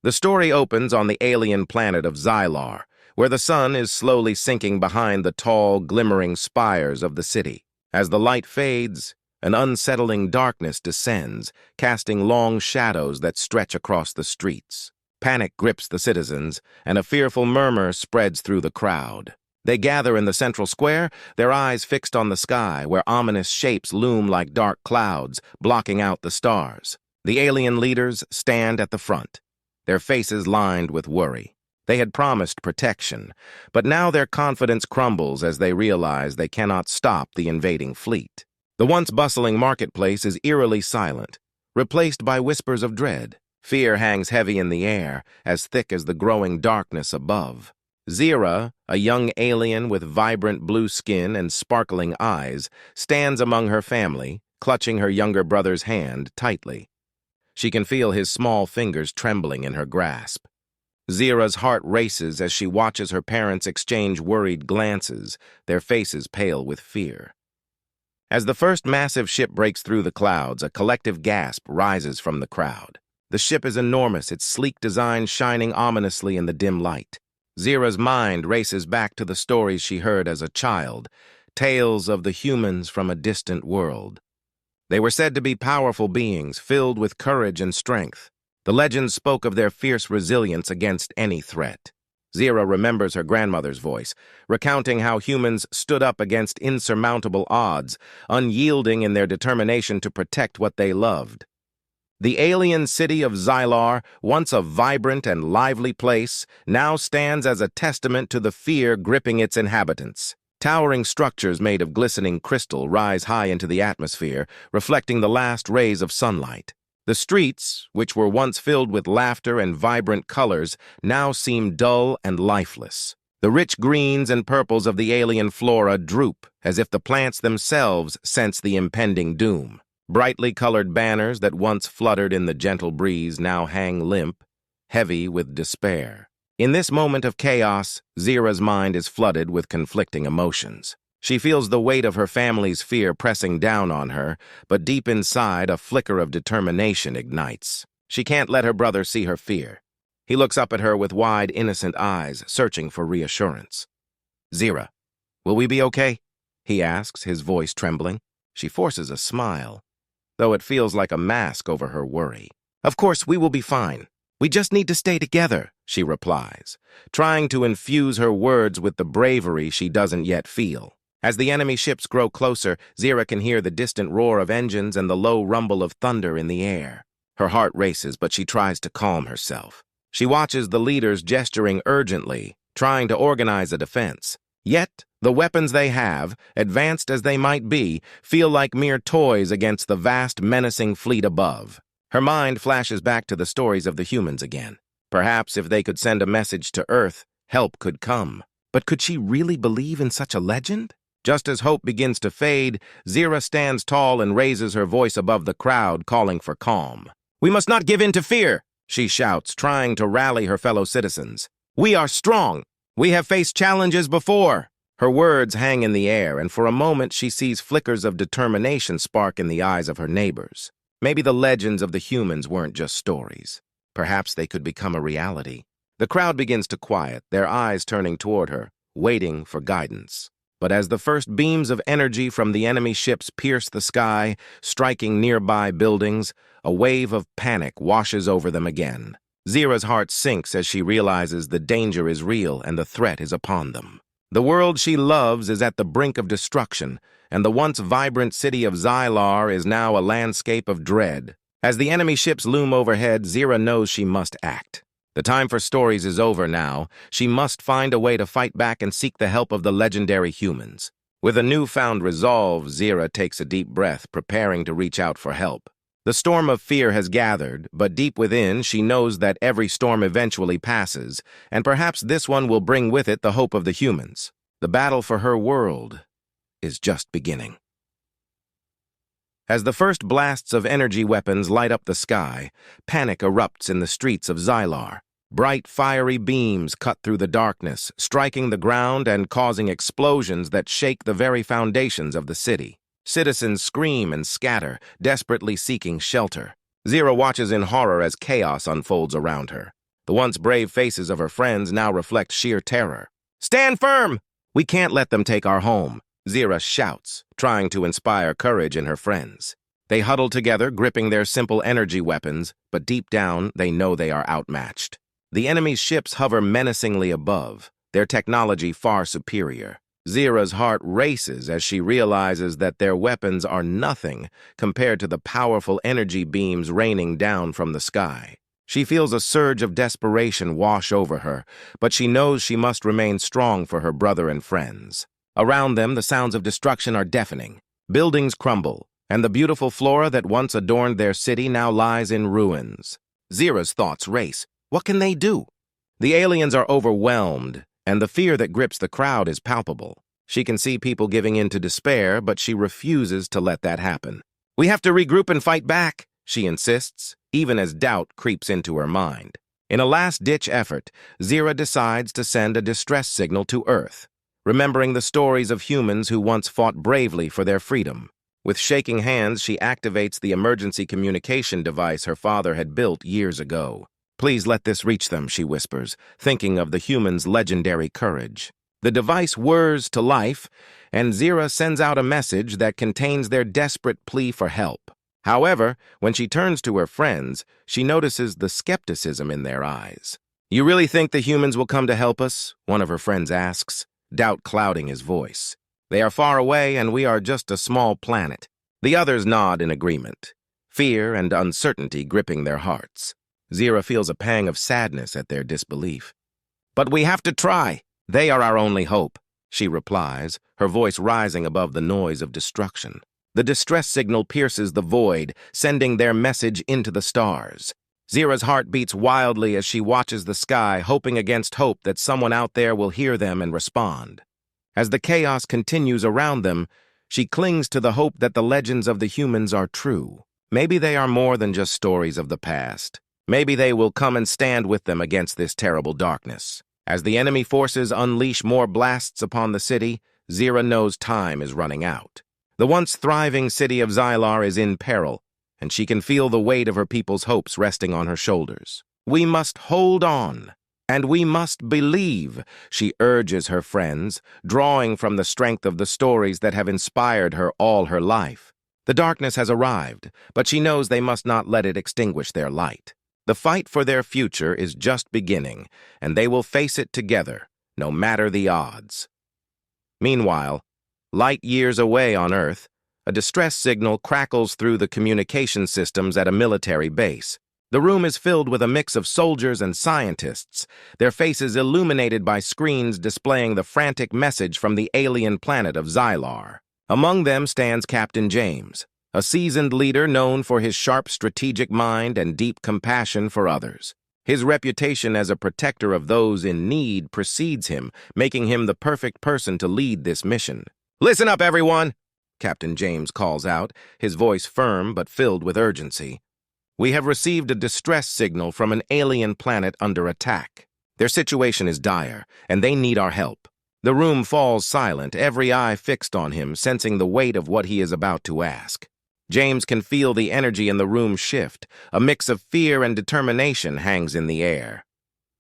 The story opens on the alien planet of Xylar, where the sun is slowly sinking behind the tall, glimmering spires of the city. As the light fades, an unsettling darkness descends, casting long shadows that stretch across the streets. Panic grips the citizens, and a fearful murmur spreads through the crowd. They gather in the central square, their eyes fixed on the sky, where ominous shapes loom like dark clouds, blocking out the stars. The alien leaders stand at the front, their faces lined with worry. They had promised protection, but now their confidence crumbles as they realize they cannot stop the invading fleet. The once bustling marketplace is eerily silent, replaced by whispers of dread. Fear hangs heavy in the air, as thick as the growing darkness above. Zira, a young alien with vibrant blue skin and sparkling eyes, stands among her family, clutching her younger brother's hand tightly. She can feel his small fingers trembling in her grasp. Zira's heart races as she watches her parents exchange worried glances, their faces pale with fear. As the first massive ship breaks through the clouds, a collective gasp rises from the crowd. The ship is enormous, its sleek design shining ominously in the dim light. Zira's mind races back to the stories she heard as a child, tales of the humans from a distant world. They were said to be powerful beings, filled with courage and strength. The legends spoke of their fierce resilience against any threat. Zira remembers her grandmother's voice, recounting how humans stood up against insurmountable odds, unyielding in their determination to protect what they loved. The alien city of Xylar, once a vibrant and lively place, now stands as a testament to the fear gripping its inhabitants. Towering structures made of glistening crystal rise high into the atmosphere, reflecting the last rays of sunlight. The streets, which were once filled with laughter and vibrant colors, now seem dull and lifeless. The rich greens and purples of the alien flora droop, as if the plants themselves sense the impending doom. Brightly colored banners that once fluttered in the gentle breeze now hang limp, heavy with despair. In this moment of chaos, Zira's mind is flooded with conflicting emotions. She feels the weight of her family's fear pressing down on her, but deep inside, a flicker of determination ignites. She can't let her brother see her fear. He looks up at her with wide, innocent eyes, searching for reassurance. "Zira, will we be okay?" he asks, his voice trembling. She forces a smile, though it feels like a mask over her worry. "Of course, we will be fine. We just need to stay together," she replies, trying to infuse her words with the bravery she doesn't yet feel. As the enemy ships grow closer, Zira can hear the distant roar of engines and the low rumble of thunder in the air. Her heart races, but she tries to calm herself. She watches the leaders gesturing urgently, trying to organize a defense. Yet, the weapons they have, advanced as they might be, feel like mere toys against the vast, menacing fleet above. Her mind flashes back to the stories of the humans again. Perhaps if they could send a message to Earth, help could come. But could she really believe in such a legend? Just as hope begins to fade, Zira stands tall and raises her voice above the crowd, calling for calm. "We must not give in to fear," she shouts, trying to rally her fellow citizens. "We are strong. We have faced challenges before." Her words hang in the air, and for a moment she sees flickers of determination spark in the eyes of her neighbors. Maybe the legends of the humans weren't just stories. Perhaps they could become a reality. The crowd begins to quiet, their eyes turning toward her, waiting for guidance. But as the first beams of energy from the enemy ships pierce the sky, striking nearby buildings, a wave of panic washes over them again. Zira's heart sinks as she realizes the danger is real and the threat is upon them. The world she loves is at the brink of destruction, and the once vibrant city of Xylar is now a landscape of dread. As the enemy ships loom overhead, Zira knows she must act. The time for stories is over now. She must find a way to fight back and seek the help of the legendary humans. With a newfound resolve, Zira takes a deep breath, preparing to reach out for help. The storm of fear has gathered, but deep within, she knows that every storm eventually passes, and perhaps this one will bring with it the hope of the humans. The battle for her world is just beginning. As the first blasts of energy weapons light up the sky, panic erupts in the streets of Xylar. Bright, fiery beams cut through the darkness, striking the ground and causing explosions that shake the very foundations of the city. Citizens scream and scatter, desperately seeking shelter. Zira watches in horror as chaos unfolds around her. The once brave faces of her friends now reflect sheer terror. "Stand firm! We can't let them take our home," Zira shouts, trying to inspire courage in her friends. They huddle together, gripping their simple energy weapons, but deep down, they know they are outmatched. The enemy's ships hover menacingly above, their technology far superior. Zira's heart races as she realizes that their weapons are nothing compared to the powerful energy beams raining down from the sky. She feels a surge of desperation wash over her, but she knows she must remain strong for her brother and friends. Around them, the sounds of destruction are deafening. Buildings crumble, and the beautiful flora that once adorned their city now lies in ruins. Zira's thoughts race. What can they do? The aliens are overwhelmed, and the fear that grips the crowd is palpable. She can see people giving in to despair, but she refuses to let that happen. "We have to regroup and fight back," she insists, even as doubt creeps into her mind. In a last-ditch effort, Zira decides to send a distress signal to Earth, remembering the stories of humans who once fought bravely for their freedom. With shaking hands, she activates the emergency communication device her father had built years ago. "Please let this reach them," she whispers, thinking of the humans' legendary courage. The device whirs to life, and Zira sends out a message that contains their desperate plea for help. However, when she turns to her friends, she notices the skepticism in their eyes. "You really think the humans will come to help us?" one of her friends asks, doubt clouding his voice. "They are far away, and we are just a small planet." The others nod in agreement, fear and uncertainty gripping their hearts. Zira feels a pang of sadness at their disbelief. "But we have to try. They are our only hope," she replies, her voice rising above the noise of destruction. The distress signal pierces the void, sending their message into the stars. Zira's heart beats wildly as she watches the sky, hoping against hope that someone out there will hear them and respond. As the chaos continues around them, she clings to the hope that the legends of the humans are true. Maybe they are more than just stories of the past. Maybe they will come and stand with them against this terrible darkness. As the enemy forces unleash more blasts upon the city, Zira knows time is running out. The once thriving city of Xylar is in peril, and she can feel the weight of her people's hopes resting on her shoulders. "We must hold on, and we must believe," she urges her friends, drawing from the strength of the stories that have inspired her all her life. The darkness has arrived, but she knows they must not let it extinguish their light. The fight for their future is just beginning, and they will face it together, no matter the odds. Meanwhile, light years away on Earth, a distress signal crackles through the communication systems at a military base. The room is filled with a mix of soldiers and scientists, their faces illuminated by screens displaying the frantic message from the alien planet of Xylar. Among them stands Captain James, a seasoned leader known for his sharp strategic mind and deep compassion for others. His reputation as a protector of those in need precedes him, making him the perfect person to lead this mission. "Listen up, everyone!" Captain James calls out, his voice firm but filled with urgency. "We have received a distress signal from an alien planet under attack. Their situation is dire, and they need our help." The room falls silent, every eye fixed on him, sensing the weight of what he is about to ask. James can feel the energy in the room shift. A mix of fear and determination hangs in the air.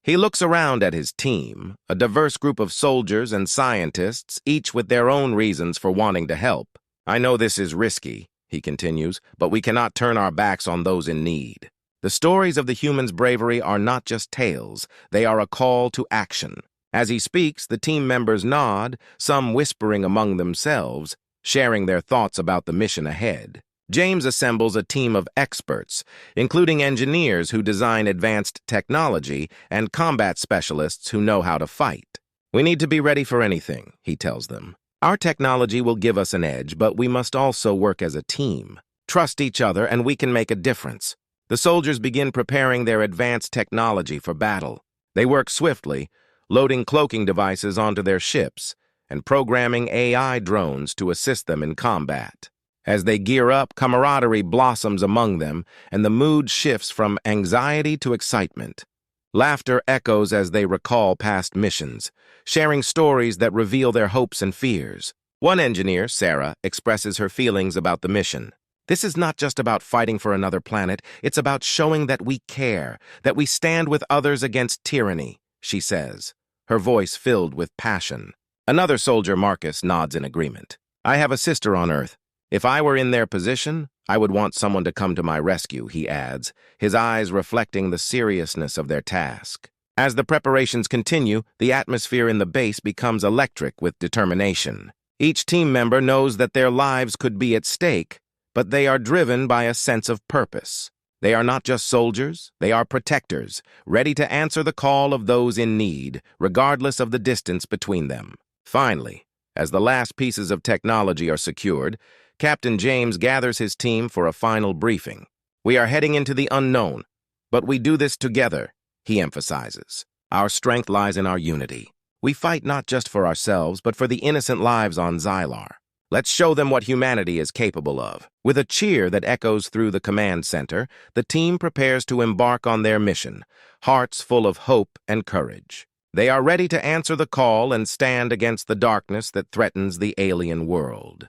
He looks around at his team, a diverse group of soldiers and scientists, each with their own reasons for wanting to help. "I know this is risky," he continues, "but we cannot turn our backs on those in need. The stories of the humans' bravery are not just tales, they are a call to action." As he speaks, the team members nod, some whispering among themselves, sharing their thoughts about the mission ahead. James assembles a team of experts, including engineers who design advanced technology and combat specialists who know how to fight. "We need to be ready for anything," he tells them. "Our technology will give us an edge, but we must also work as a team. Trust each other, and we can make a difference." The soldiers begin preparing their advanced technology for battle. They work swiftly, loading cloaking devices onto their ships and programming AI drones to assist them in combat. As they gear up, camaraderie blossoms among them, and the mood shifts from anxiety to excitement. Laughter echoes as they recall past missions, sharing stories that reveal their hopes and fears. One engineer, Sarah, expresses her feelings about the mission. This is not just about fighting for another planet, it's about showing that we care, that we stand with others against tyranny, she says, her voice filled with passion. Another soldier, Marcus, nods in agreement. I have a sister on Earth. If I were in their position, I would want someone to come to my rescue, he adds, his eyes reflecting the seriousness of their task. As the preparations continue, the atmosphere in the base becomes electric with determination. Each team member knows that their lives could be at stake, but they are driven by a sense of purpose. They are not just soldiers, they are protectors, ready to answer the call of those in need, regardless of the distance between them. Finally, as the last pieces of technology are secured, Captain James gathers his team for a final briefing. We are heading into the unknown, but we do this together, he emphasizes. Our strength lies in our unity. We fight not just for ourselves, but for the innocent lives on Xylar. Let's show them what humanity is capable of. With a cheer that echoes through the command center, the team prepares to embark on their mission, hearts full of hope and courage. They are ready to answer the call and stand against the darkness that threatens the alien world.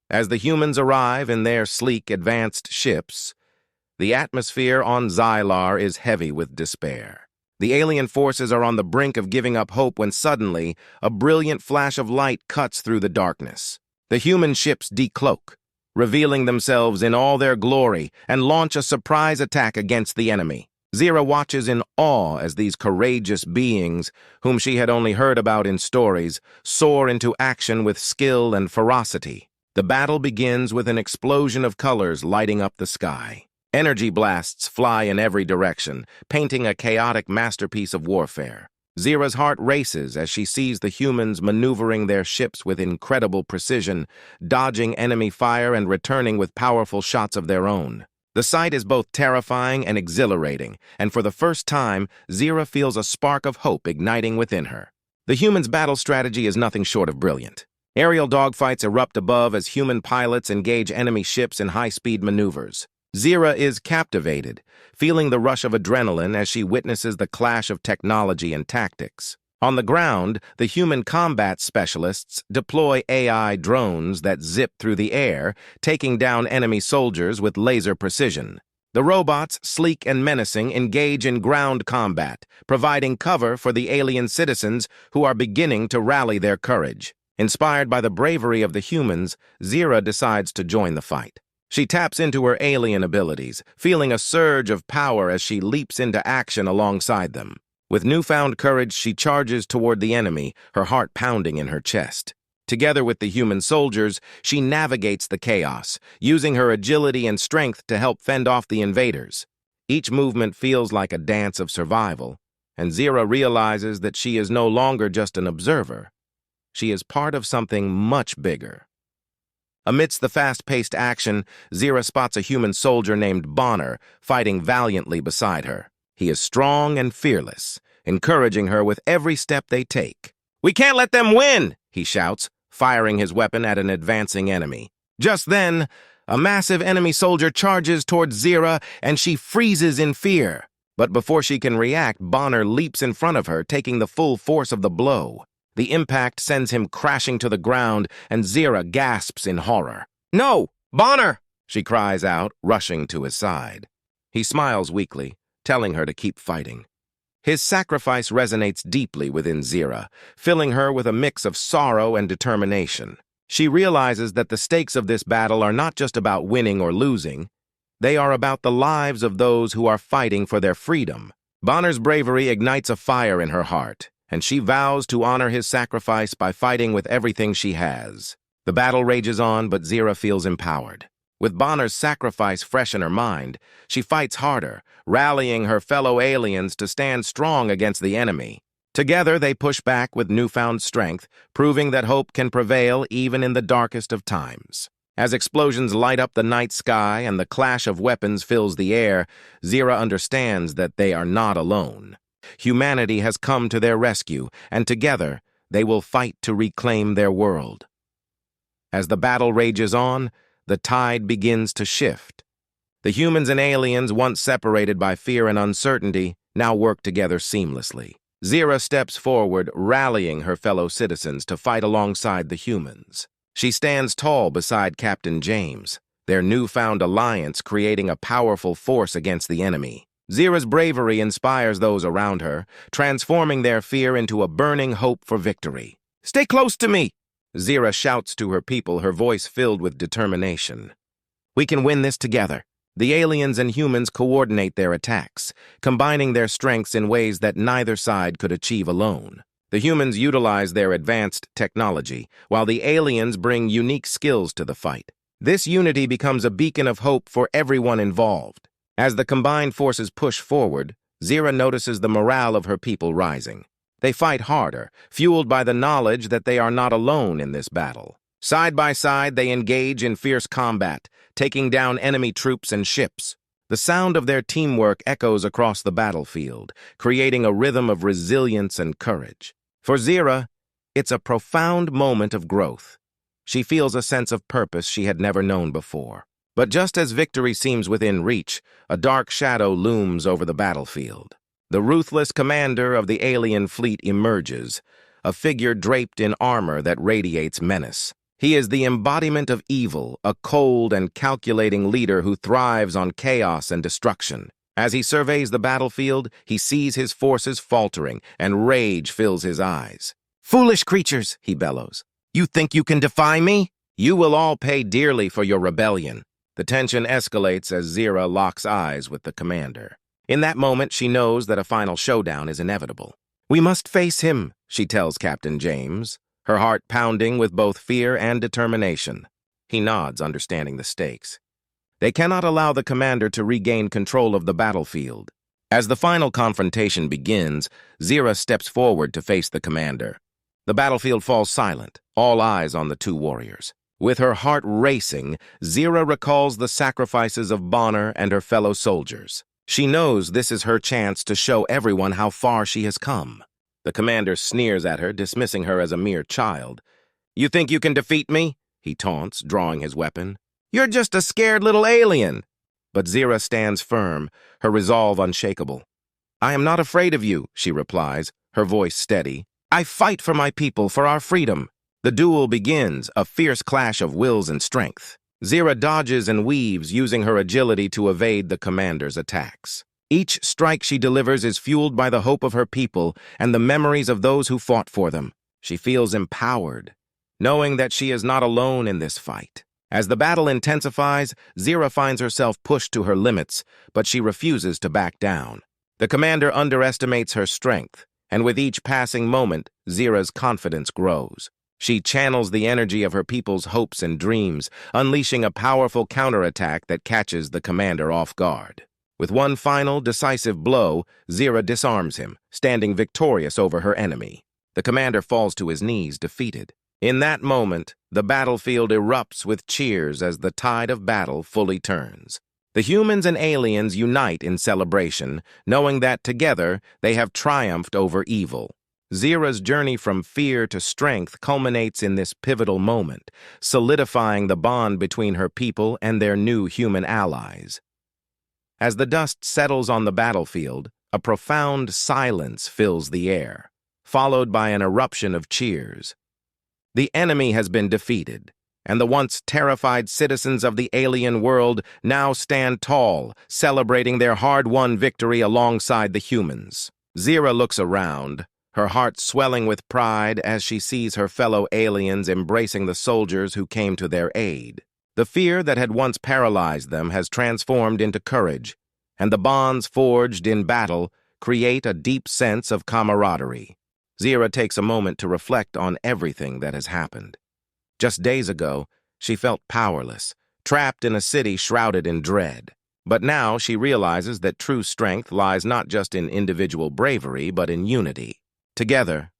As the humans arrive in their sleek, advanced ships, the atmosphere on Xylar is heavy with despair. The alien forces are on the brink of giving up hope when suddenly a brilliant flash of light cuts through the darkness. The human ships decloak, revealing themselves in all their glory, and launch a surprise attack against the enemy. Zira watches in awe as these courageous beings, whom she had only heard about in stories, soar into action with skill and ferocity. The battle begins with an explosion of colors lighting up the sky. Energy blasts fly in every direction, painting a chaotic masterpiece of warfare. Zira's heart races as she sees the humans maneuvering their ships with incredible precision, dodging enemy fire and returning with powerful shots of their own. The sight is both terrifying and exhilarating, and for the first time, Zira feels a spark of hope igniting within her. The humans' battle strategy is nothing short of brilliant. Aerial dogfights erupt above as human pilots engage enemy ships in high-speed maneuvers. Zira is captivated, feeling the rush of adrenaline as she witnesses the clash of technology and tactics. On the ground, the human combat specialists deploy AI drones that zip through the air, taking down enemy soldiers with laser precision. The robots, sleek and menacing, engage in ground combat, providing cover for the alien citizens who are beginning to rally their courage. Inspired by the bravery of the humans, Zira decides to join the fight. She taps into her alien abilities, feeling a surge of power as she leaps into action alongside them. With newfound courage, she charges toward the enemy, her heart pounding in her chest. Together with the human soldiers, she navigates the chaos, using her agility and strength to help fend off the invaders. Each movement feels like a dance of survival, and Zira realizes that she is no longer just an observer. She is part of something much bigger. Amidst the fast-paced action, Zira spots a human soldier named Bonner fighting valiantly beside her. He is strong and fearless, encouraging her with every step they take. "We can't let them win!" he shouts, firing his weapon at an advancing enemy. Just then, a massive enemy soldier charges towards Zira, and she freezes in fear. But before she can react, Bonner leaps in front of her, taking the full force of the blow. The impact sends him crashing to the ground, and Zira gasps in horror. "No! Bonner!" she cries out, rushing to his side. He smiles weakly, telling her to keep fighting. His sacrifice resonates deeply within Zira, filling her with a mix of sorrow and determination. She realizes that the stakes of this battle are not just about winning or losing. They are about the lives of those who are fighting for their freedom. Bonner's bravery ignites a fire in her heart, and she vows to honor his sacrifice by fighting with everything she has. The battle rages on, but Zira feels empowered. With Bonner's sacrifice fresh in her mind, she fights harder, rallying her fellow aliens to stand strong against the enemy. Together, they push back with newfound strength, proving that hope can prevail even in the darkest of times. As explosions light up the night sky and the clash of weapons fills the air, Zira understands that they are not alone. Humanity has come to their rescue, and together they will fight to reclaim their world. As the battle rages on, the tide begins to shift. The humans and aliens, once separated by fear and uncertainty, now work together seamlessly. Zira steps forward, rallying her fellow citizens to fight alongside the humans. She stands tall beside Captain James, their newfound alliance creating a powerful force against the enemy. Zira's bravery inspires those around her, transforming their fear into a burning hope for victory. "Stay close to me!" Zira shouts to her people, her voice filled with determination. "We can win this together." The aliens and humans coordinate their attacks, combining their strengths in ways that neither side could achieve alone. The humans utilize their advanced technology, while the aliens bring unique skills to the fight. This unity becomes a beacon of hope for everyone involved. As the combined forces push forward, Zira notices the morale of her people rising. They fight harder, fueled by the knowledge that they are not alone in this battle. Side by side, they engage in fierce combat, taking down enemy troops and ships. The sound of their teamwork echoes across the battlefield, creating a rhythm of resilience and courage. For Zira, it's a profound moment of growth. She feels a sense of purpose she had never known before. But just as victory seems within reach, a dark shadow looms over the battlefield. The ruthless commander of the alien fleet emerges, a figure draped in armor that radiates menace. He is the embodiment of evil, a cold and calculating leader who thrives on chaos and destruction. As he surveys the battlefield, he sees his forces faltering, and rage fills his eyes. "Foolish creatures," he bellows. "You think you can defy me? You will all pay dearly for your rebellion." The tension escalates as Zira locks eyes with the commander. In that moment, she knows that a final showdown is inevitable. "We must face him," she tells Captain James, her heart pounding with both fear and determination. He nods, understanding the stakes. They cannot allow the commander to regain control of the battlefield. As the final confrontation begins, Zira steps forward to face the commander. The battlefield falls silent, all eyes on the two warriors. With her heart racing, Zira recalls the sacrifices of Bonner and her fellow soldiers. She knows this is her chance to show everyone how far she has come. The commander sneers at her, dismissing her as a mere child. "You think you can defeat me?" he taunts, drawing his weapon. "You're just a scared little alien." But Zira stands firm, her resolve unshakable. "I am not afraid of you," she replies, her voice steady. "I fight for my people, for our freedom." The duel begins, a fierce clash of wills and strength. Zira dodges and weaves, using her agility to evade the commander's attacks. Each strike she delivers is fueled by the hope of her people and the memories of those who fought for them. She feels empowered, knowing that she is not alone in this fight. As the battle intensifies, Zira finds herself pushed to her limits, but she refuses to back down. The commander underestimates her strength, and with each passing moment, Zira's confidence grows. She channels the energy of her people's hopes and dreams, unleashing a powerful counterattack that catches the commander off guard. With one final, decisive blow, Zira disarms him, standing victorious over her enemy. The commander falls to his knees, defeated. In that moment, the battlefield erupts with cheers as the tide of battle fully turns. The humans and aliens unite in celebration, knowing that together they have triumphed over evil. Zira's journey from fear to strength culminates in this pivotal moment, solidifying the bond between her people and their new human allies. As the dust settles on the battlefield, a profound silence fills the air, followed by an eruption of cheers. The enemy has been defeated, and the once terrified citizens of the alien world now stand tall, celebrating their hard-won victory alongside the humans. Zira looks around, her heart swelling with pride as she sees her fellow aliens embracing the soldiers who came to their aid. The fear that had once paralyzed them has transformed into courage, and the bonds forged in battle create a deep sense of camaraderie. Zira takes a moment to reflect on everything that has happened. Just days ago, she felt powerless, trapped in a city shrouded in dread. But now she realizes that true strength lies not just in individual bravery, but in unity. "Together,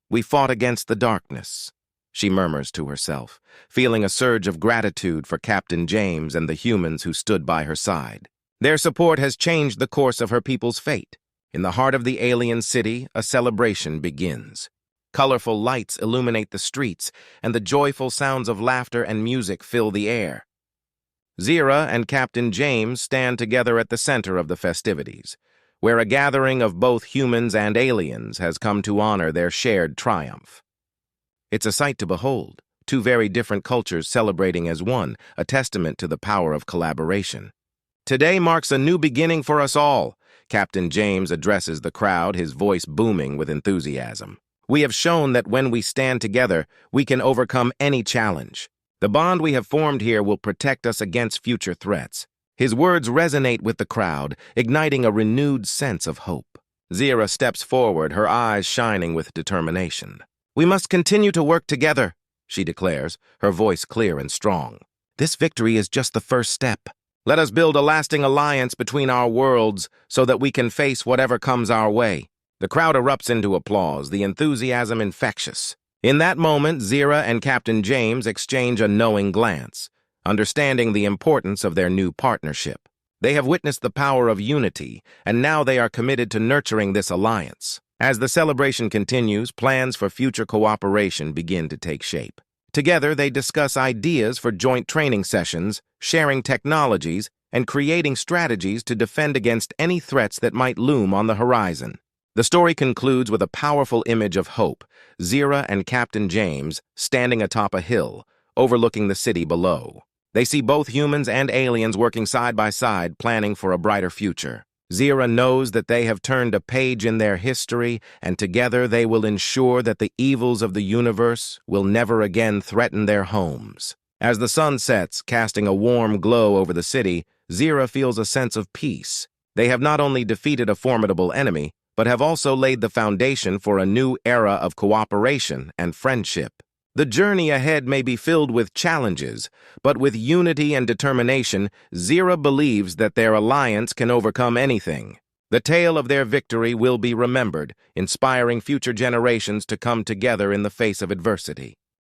we fought against the darkness," she murmurs to herself, feeling a surge of gratitude for Captain James and the humans who stood by her side. Their support has changed the course of her people's fate. In the heart of the alien city, a celebration begins. Colorful lights illuminate the streets, and the joyful sounds of laughter and music fill the air. Zira and Captain James stand together at the center of the festivities, where a gathering of both humans and aliens has come to honor their shared triumph. It's a sight to behold, two very different cultures celebrating as one, a testament to the power of collaboration. Today marks a new beginning for us all. Captain James addresses the crowd, his voice booming with enthusiasm. We have shown that when we stand together, we can overcome any challenge. The bond we have formed here will protect us against future threats. His words resonate with the crowd, igniting a renewed sense of hope. Zira steps forward, her eyes shining with determination. "We must continue to work together," she declares, her voice clear and strong. "This victory is just the first step. Let us build a lasting alliance between our worlds so that we can face whatever comes our way." The crowd erupts into applause, the enthusiasm infectious. In that moment, Zira and Captain James exchange a knowing glance, understanding the importance of their new partnership. They have witnessed the power of unity, and now they are committed to nurturing this alliance. As the celebration continues, plans for future cooperation begin to take shape. Together, they discuss ideas for joint training sessions, sharing technologies, and creating strategies to defend against any threats that might loom on the horizon. The story concludes with a powerful image of hope, Zira and Captain James standing atop a hill, overlooking the city below. They see both humans and aliens working side by side, planning for a brighter future. Zira knows that they have turned a page in their history, and together they will ensure that the evils of the universe will never again threaten their homes. As the sun sets, casting a warm glow over the city, Zira feels a sense of peace. They have not only defeated a formidable enemy, but have also laid the foundation for a new era of cooperation and friendship. The journey ahead may be filled with challenges, but with unity and determination, Zira believes that their alliance can overcome anything. The tale of their victory will be remembered, inspiring future generations to come together in the face of adversity.